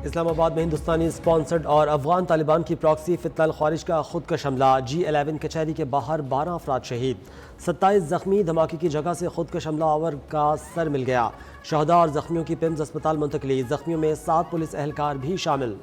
इस्लामाबाद में हिंदुस्तानी स्पॉन्सर्ड और अफगान तालिबान की प्रॉक्सी फितनल ख्वारिज का खुदकश हमला। G11 कचहरी के बाहर 12 अफराद शहीद, 27 जख्मी। धमाके की जगह से खुदकश हमलावर का सर मिल गया। शहदा और जख्मियों की पिम्स अस्पताल मुंतकली। जख्मियों में 7 पुलिस एहलकार भी शामिल।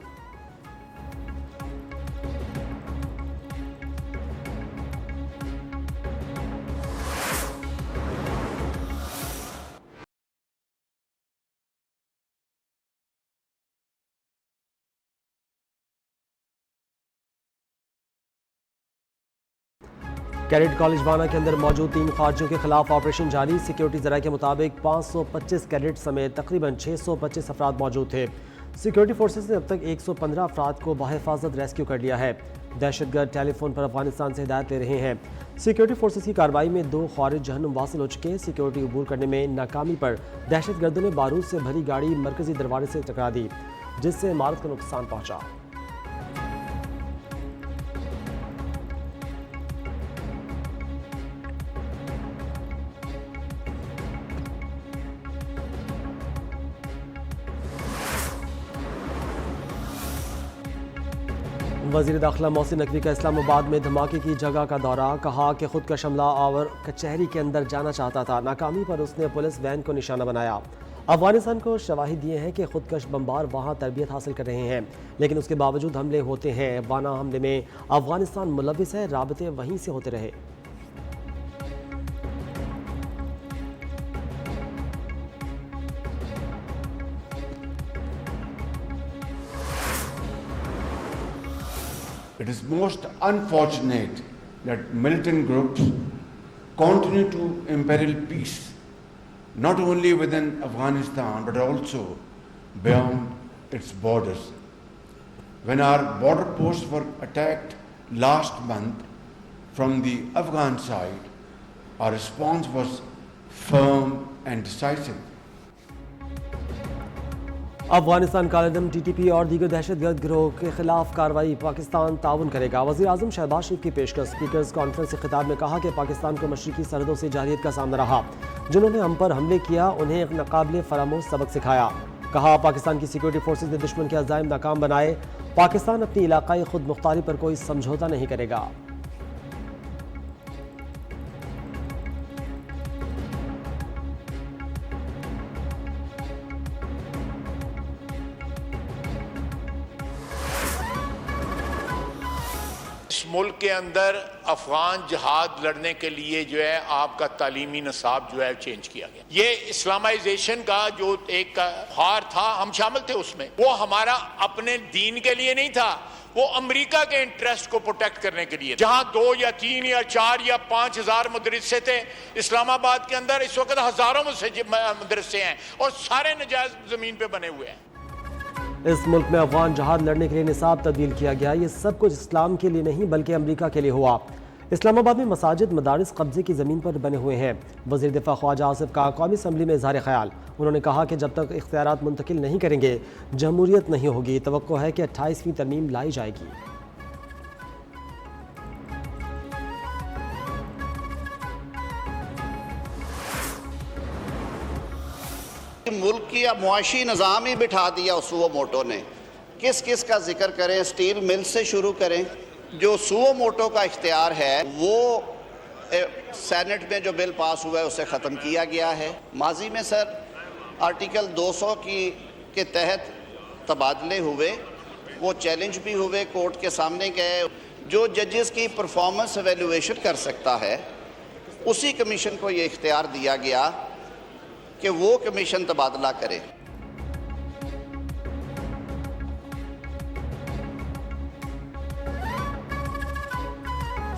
कैडेट कॉलेज वाना के अंदर मौजूद 3 खारजियों के खिलाफ ऑपरेशन जारी। सिक्योरिटी जराये के मुताबिक 525 कैडेट समेत तकरीबन 625 अफराद मौजूद थे। सिक्योरिटी फोर्सेस ने अब तक 115 अफराद को बाहिफाजत रेस्क्यू कर लिया है। दहशतगर्द टेलीफोन पर अफगानिस्तान से हिदायत ले रहे हैं। सिक्योरिटी फोर्सेस की कार्रवाई में 2 खारिज जहन्नुम वासिल हो चुके। सिक्योरिटी अबूर करने में नाकामी पर दहशतगर्दों ने बारूद से भरी गाड़ी मरकजी दरवाजे से टकरा दी, जिससे इमारत को नुकसान पहुंचा। वज़ीर दाखिला मोहसिन नकवी का इस्लामाबाद में धमाके की जगह का दौरा। कहा कि खुदकश हमला और कचहरी के अंदर जाना चाहता था। नाकामी पर उसने पुलिस वैन को निशाना बनाया। अफगानिस्तान को शवाहिद दिए हैं कि खुदकश बमबार वहाँ तरबियत हासिल कर रहे हैं, लेकिन उसके बावजूद हमले होते हैं। वाना हमले में अफगानिस्तान मुलविस है, राबते वहीं से होते रहे। It is most unfortunate that militant groups continue to imperil peace, not only within Afghanistan but also beyond its borders. When our border posts were attacked last month from the Afghan side, our response was firm and decisive. Afghanistan कालेदम TTP और दीगर दहशतगर्द गिरोह के खिलाफ कार्रवाई पाकिस्तान ताउन करेगा। वज़ीर आज़म शहबाज शरीफ की पेशकश। स्पीकर्स कॉन्फ्रेंस के खिताब में कहा कि पाकिस्तान को मशरिकी सरहदों से जारहियत का सामना रहा। जिन्होंने हम पर हमले किया उन्हें एक नाकाबिले फरामोश सबक सिखाया। कहा पाकिस्तान की सिक्योरिटी फोर्सेज ने दुश्मन के अज़ाइम नाकाम बनाए। पाकिस्तान अपनी इलाकाई खुद मुख्तारी पर कोई समझौता नहीं करेगा। इस मुल्क के अंदर अफगान जहाद लड़ने के लिए जो है आपका तालीमी निसाब जो है चेंज किया गया। ये इस्लामाइजेशन का जो एक हार था, हम शामिल थे उसमें। वो हमारा अपने दीन के लिए नहीं था, वो अमेरिका के इंटरेस्ट को प्रोटेक्ट करने के लिए। जहां 2 या 3 या 4 या 5 हजार मदरसे थे इस्लामाबाद के अंदर, इस वक्त हजारों मदरसे हैं और सारे नजायज जमीन पे बने हुए हैं। इस मुल्क में अफगान जहाद लड़ने के लिए निसाब तब्दील किया गया। ये सब कुछ इस्लाम के लिए नहीं बल्कि अमेरिका के लिए हुआ। इस्लामाबाद में मसाजिद मदारिस कब्जे की ज़मीन पर बने हुए हैं। वज़ीर दिफा ख्वाजा आसिफ का कौमी असम्बली में इज़हार ख्याल। उन्होंने कहा कि जब तक इख्तियारात मुंतकिल नहीं करेंगे जमहूरियत नहीं होगी। तवक्को है कि 28वीं तरमीम लाई जाएगी। मुल्क की मुआशी निज़ाम ही बिठा दिया सुओ मोटो ने। किस किस का जिक्र करें, स्टील मिल से शुरू करें। जो सुओ मोटो का इख्तियार है वो सेनेट में जो बिल पास हुआ है उसे ख़त्म किया गया है। माजी में सर आर्टिकल 200 के तहत तबादले हुए, वो चैलेंज भी हुए, कोर्ट के सामने गए। जो जजेस की परफॉर्मेंस एवेल्यूएशन कर सकता है उसी कमीशन को ये इख्तियार दिया गया कि वो कमीशन तबादला करे।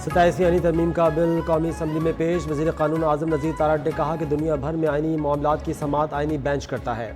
27वीं तरमीम का बिल कौमी असम्बली में पेश। वज़ीर क़ानून आज़म नज़ीर तारड़ ने कहा कि दुनिया भर में आइनी मामलात की समाअत आइनी बेंच करता है।